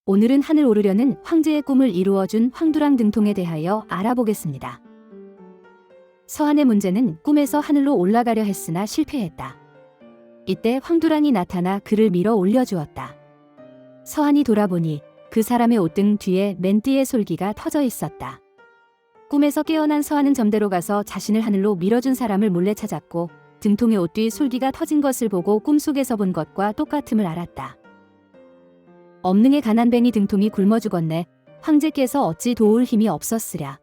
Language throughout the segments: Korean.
오늘은 하늘 오르려는 황제의 꿈을 이루어준 황두랑 등통에 대하여 알아보겠습니다. 서한의 문제는 꿈에서 하늘로 올라가려 했으나 실패했다. 이때 황두랑이 나타나 그를 밀어 올려주었다. 서한이 돌아보니 그 사람의 옷등 뒤에 맨띠의 솔기가 터져 있었다. 꿈에서 깨어난 서한은 점대로 가서 자신을 하늘로 밀어준 사람을 몰래 찾았고 등통의 옷 뒤 솔기가 터진 것을 보고 꿈속에서 본 것과 똑같음을 알았다. 엄능의 가난뱅이 등통이 굶어 죽었네. 황제께서 어찌 도울 힘이 없었으랴.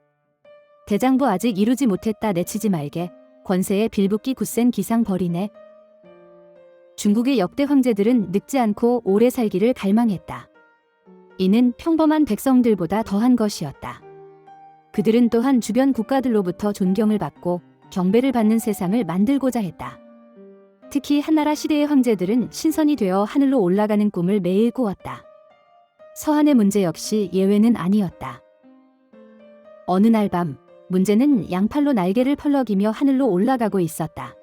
대장부 아직 이루지 못했다 내치지 말게. 권세에 빌붙기 굳센 기상 버리네. 중국의 역대 황제들은 늙지 않고 오래 살기를 갈망했다. 이는 평범한 백성들보다 더한 것이었다. 그들은 또한 주변 국가들로부터 존경을 받고 경배를 받는 세상을 만들고자 했다. 특히 한나라 시대의 황제들은 신선이 되어 하늘로 올라가는 꿈을 매일 꾸었다. 서한의 문제 역시 예외는 아니었다. 어느 날 밤, 문제는 양팔로 날개를 펄럭이며 하늘로 올라가고 있었다.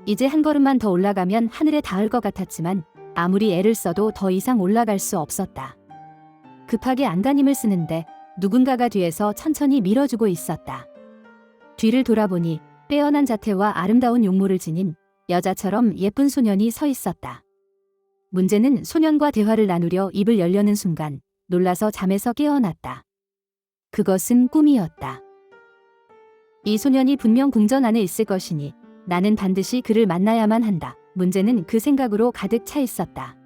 이제 한 걸음만 더 올라가면 하늘에 닿을 것 같았지만 아무리 애를 써도 더 이상 올라갈 수 없었다. 급하게 안간힘을 쓰는데 누군가가 뒤에서 천천히 밀어주고 있었다. 뒤를 돌아보니 빼어난 자태와 아름다운 용모를 지닌 여자처럼 예쁜 소년이 서 있었다. 문제는 소년과 대화를 나누려 입을 열려는 순간 놀라서 잠에서 깨어났다. 그것은 꿈이었다. 이 소년이 분명 궁전 안에 있을 것이니 나는 반드시 그를 만나야만 한다. 문제는 그 생각으로 가득 차 있었다.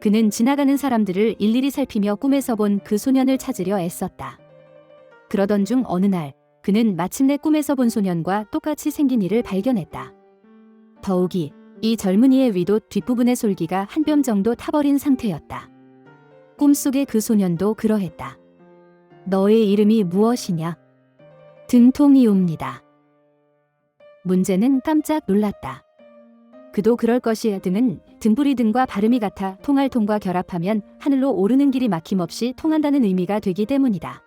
그는 지나가는 사람들을 일일이 살피며 꿈에서 본 그 소년을 찾으려 애썼다. 그러던 중 어느 날 그는 마침내 꿈에서 본 소년과 똑같이 생긴 이를 발견했다. 더욱이 이 젊은이의 위도 뒷부분의 솔기가 한 뼘 정도 타버린 상태였다. 꿈속의 그 소년도 그러했다. 너의 이름이 무엇이냐? 등통이옵니다. 문제는 깜짝 놀랐다. 그도 그럴 것이야. 등은 등불이 등과 발음이 같아 통할 통과 결합하면 하늘로 오르는 길이 막힘없이 통한다는 의미가 되기 때문이다.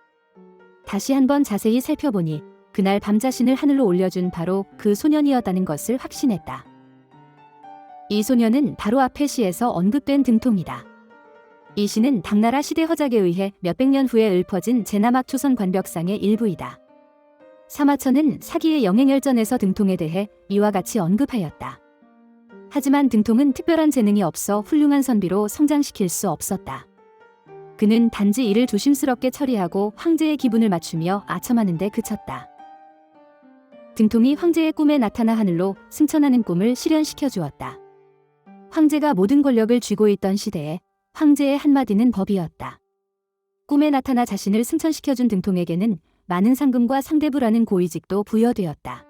다시 한번 자세히 살펴보니 그날 밤 자신을 하늘로 올려준 바로 그 소년이었다는 것을 확신했다. 이 소년은 바로 앞의 시에서 언급된 등통이다. 이 시는 당나라 시대 허작에 의해 몇백 년 후에 읊어진 제나막 초선 관벽상의 일부이다. 사마천은 사기의 영행열전에서 등통에 대해 이와 같이 언급하였다. 하지만 등통은 특별한 재능이 없어 훌륭한 선비로 성장시킬 수 없었다. 그는 단지 일을 조심스럽게 처리하고 황제의 기분을 맞추며 아첨하는 데 그쳤다. 등통이 황제의 꿈에 나타나 하늘로 승천하는 꿈을 실현시켜 주었다. 황제가 모든 권력을 쥐고 있던 시대에 황제의 한마디는 법이었다. 꿈에 나타나 자신을 승천시켜준 등통에게는 많은 상금과 상대부라는 고위직도 부여되었다.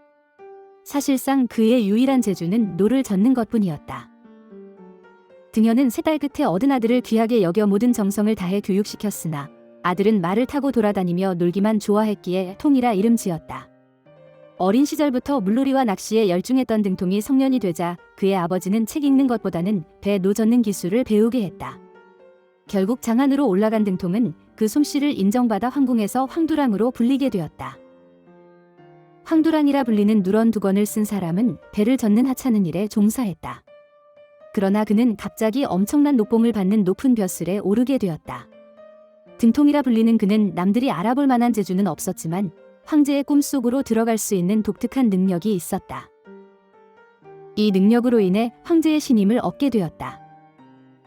사실상 그의 유일한 재주는 노를 젓는 것뿐이었다. 등연은 3달 끝에 얻은 아들을 귀하게 여겨 모든 정성을 다해 교육시켰으나 아들은 말을 타고 돌아다니며 놀기만 좋아했기에 통이라 이름 지었다. 어린 시절부터 물놀이와 낚시에 열중했던 등통이 성년이 되자 그의 아버지는 책 읽는 것보다는 배 노 젓는 기술을 배우게 했다. 결국 장안으로 올라간 등통은 그 솜씨를 인정받아 황궁에서 황두랑으로 불리게 되었다. 황두랑이라 불리는 누런 두건을 쓴 사람은 배를 젓는 하찮은 일에 종사했다. 그러나 그는 갑자기 엄청난 녹봉을 받는 높은 벼슬에 오르게 되었다. 등통이라 불리는 그는 남들이 알아볼 만한 재주는 없었지만 황제의 꿈속으로 들어갈 수 있는 독특한 능력이 있었다. 이 능력으로 인해 황제의 신임을 얻게 되었다.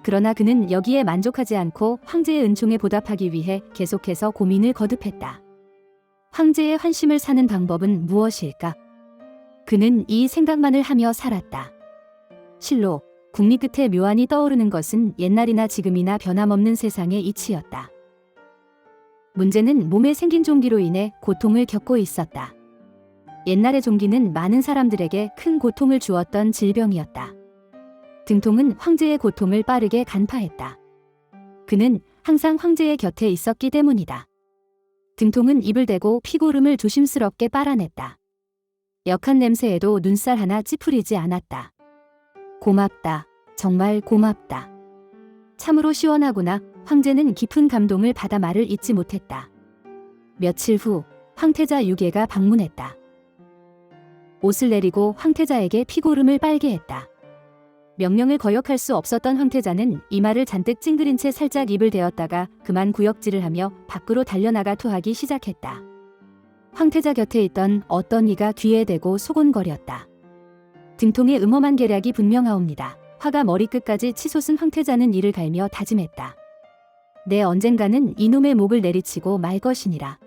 그러나 그는 여기에 만족하지 않고 황제의 은총에 보답하기 위해 계속해서 고민을 거듭했다. 황제의 환심을 사는 방법은 무엇일까? 그는 이 생각만을 하며 살았다. 실로 국리 끝에 묘안이 떠오르는 것은 옛날이나 지금이나 변함없는 세상의 이치였다. 문제는 몸에 생긴 종기로 인해 고통을 겪고 있었다. 옛날의 종기는 많은 사람들에게 큰 고통을 주었던 질병이었다. 등통은 황제의 고통을 빠르게 간파했다. 그는 항상 황제의 곁에 있었기 때문이다. 등통은 입을 대고 피고름을 조심스럽게 빨아냈다. 역한 냄새에도 눈살 하나 찌푸리지 않았다. 고맙다. 정말 고맙다. 참으로 시원하구나. 황제는 깊은 감동을 받아 말을 잇지 못했다. 며칠 후 황태자 유계가 방문했다. 옷을 내리고 황태자에게 피고름을 빨게 했다. 명령을 거역할 수 없었던 황태자는 이마를 잔뜩 찡그린 채 살짝 입을 대었다가 그만 구역질을 하며 밖으로 달려나가 토하기 시작했다. 황태자 곁에 있던 어떤 이가 귀에 대고 소곤거렸다. 등통의 음험한 계략이 분명하옵니다. 화가 머리끝까지 치솟은 황태자는 이를 갈며 다짐했다. 내 언젠가는 이놈의 목을 내리치고 말 것이니라.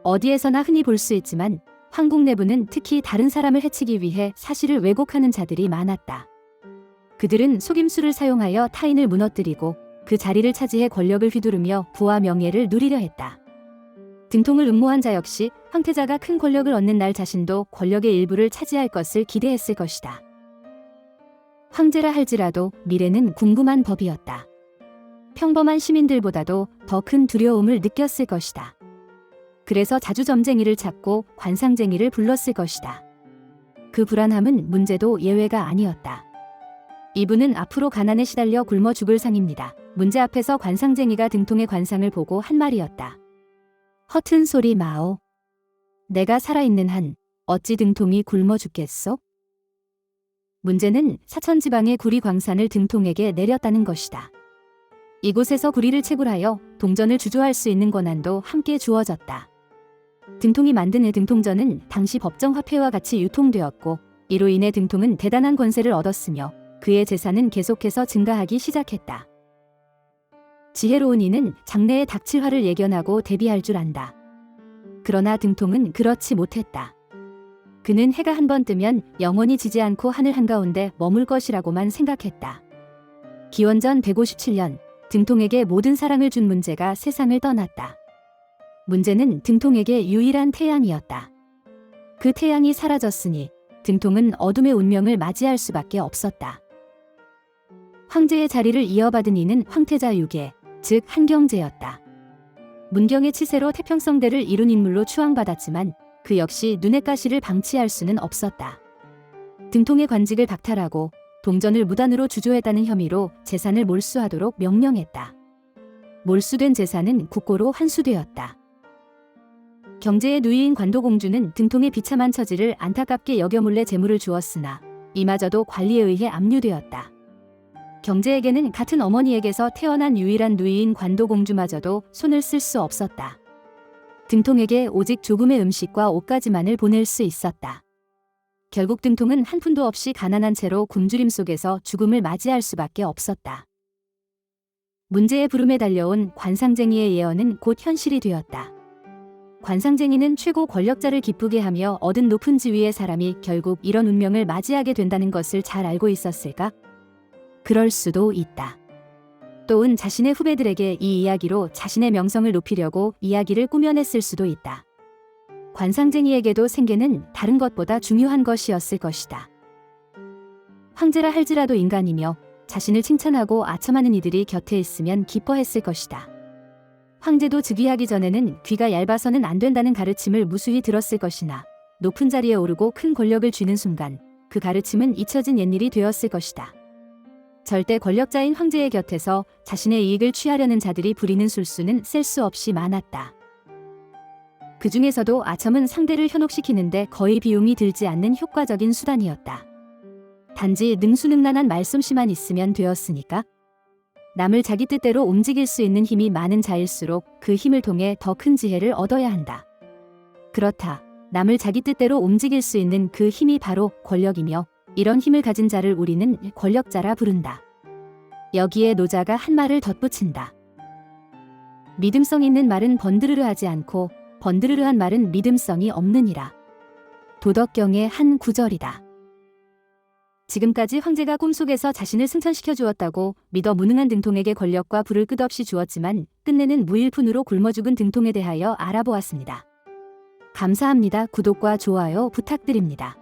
어디에서나 흔히 볼 수 있지만 황국 내부는 특히 다른 사람을 해치기 위해 사실을 왜곡하는 자들이 많았다. 그들은 속임수를 사용하여 타인을 무너뜨리고 그 자리를 차지해 권력을 휘두르며 부와 명예를 누리려 했다. 등통을 음모한 자 역시 황태자가 큰 권력을 얻는 날 자신도 권력의 일부를 차지할 것을 기대했을 것이다. 황제라 할지라도 미래는 궁금한 법이었다. 평범한 시민들보다도 더 큰 두려움을 느꼈을 것이다. 그래서 자주 점쟁이를 찾고 관상쟁이를 불렀을 것이다. 그 불안함은 문제도 예외가 아니었다. 이분은 앞으로 가난에 시달려 굶어 죽을 상입니다. 문제 앞에서 관상쟁이가 등통의 관상을 보고 한 말이었다. 허튼 소리 마오. 내가 살아있는 한 어찌 등통이 굶어 죽겠소? 문제는 사천지방의 구리 광산을 등통에게 내렸다는 것이다. 이곳에서 구리를 채굴하여 동전을 주조할 수 있는 권한도 함께 주어졌다. 등통이 만든 등통전은 당시 법정 화폐와 같이 유통되었고 이로 인해 등통은 대단한 권세를 얻었으며 그의 재산은 계속해서 증가하기 시작했다. 지혜로운 이는 장래에 닥칠 화를 예견하고 대비할 줄 안다. 그러나 등통은 그렇지 못했다. 그는 해가 한 번 뜨면 영원히 지지 않고 하늘 한가운데 머물 것이라고만 생각했다. 기원전 157년 등통에게 모든 사랑을 준 문제가 세상을 떠났다. 문제는 등통에게 유일한 태양이었다. 그 태양이 사라졌으니 등통은 어둠의 운명을 맞이할 수밖에 없었다. 황제의 자리를 이어받은 이는 황태자 유계, 즉 한경제였다. 문경의 치세로 태평성대를 이룬 인물로 추앙받았지만 그 역시 눈의 가시를 방치할 수는 없었다. 등통의 관직을 박탈하고 동전을 무단으로 주조했다는 혐의로 재산을 몰수하도록 명령했다. 몰수된 재산은 국고로 환수되었다. 경제의 누이인 관도공주는 등통의 비참한 처지를 안타깝게 여겨 몰래 재물을 주었으나 이마저도 관리에 의해 압류되었다. 경제에게는 같은 어머니에게서 태어난 유일한 누이인 관도공주마저도 손을 쓸 수 없었다. 등통에게 오직 조금의 음식과 옷까지만을 보낼 수 있었다. 결국 등통은 한 푼도 없이 가난한 채로 굶주림 속에서 죽음을 맞이할 수밖에 없었다. 문제의 부름에 달려온 관상쟁이의 예언은 곧 현실이 되었다. 관상쟁이는 최고 권력자를 기쁘게 하며 얻은 높은 지위의 사람이 결국 이런 운명을 맞이하게 된다는 것을 잘 알고 있었을까? 그럴 수도 있다. 또는 자신의 후배들에게 이 이야기로 자신의 명성을 높이려고 이야기를 꾸며냈을 수도 있다. 관상쟁이에게도 생계는 다른 것보다 중요한 것이었을 것이다. 황제라 할지라도 인간이며 자신을 칭찬하고 아첨하는 이들이 곁에 있으면 기뻐했을 것이다. 황제도 즉위하기 전에는 귀가 얇아서는 안 된다는 가르침을 무수히 들었을 것이나 높은 자리에 오르고 큰 권력을 쥐는 순간 그 가르침은 잊혀진 옛일이 되었을 것이다. 절대 권력자인 황제의 곁에서 자신의 이익을 취하려는 자들이 부리는 술수는 셀 수 없이 많았다. 그 중에서도 아첨은 상대를 현혹시키는데 거의 비용이 들지 않는 효과적인 수단이었다. 단지 능수능란한 말솜씨만 있으면 되었으니까. 남을 자기 뜻대로 움직일 수 있는 힘이 많은 자일수록 그 힘을 통해 더 큰 지혜를 얻어야 한다. 그렇다. 남을 자기 뜻대로 움직일 수 있는 그 힘이 바로 권력이며 이런 힘을 가진 자를 우리는 권력자라 부른다. 여기에 노자가 한 말을 덧붙인다. 믿음성 있는 말은 번드르르 하지 않고 번드르르한 말은 믿음성이 없느니라. 도덕경의 한 구절이다. 지금까지 황제가 꿈속에서 자신을 승천시켜 주었다고 믿어 무능한 등통에게 권력과 부를 끝없이 주었지만 끝내는 무일푼으로 굶어 죽은 등통에 대하여 알아보았습니다. 감사합니다. 구독과 좋아요 부탁드립니다.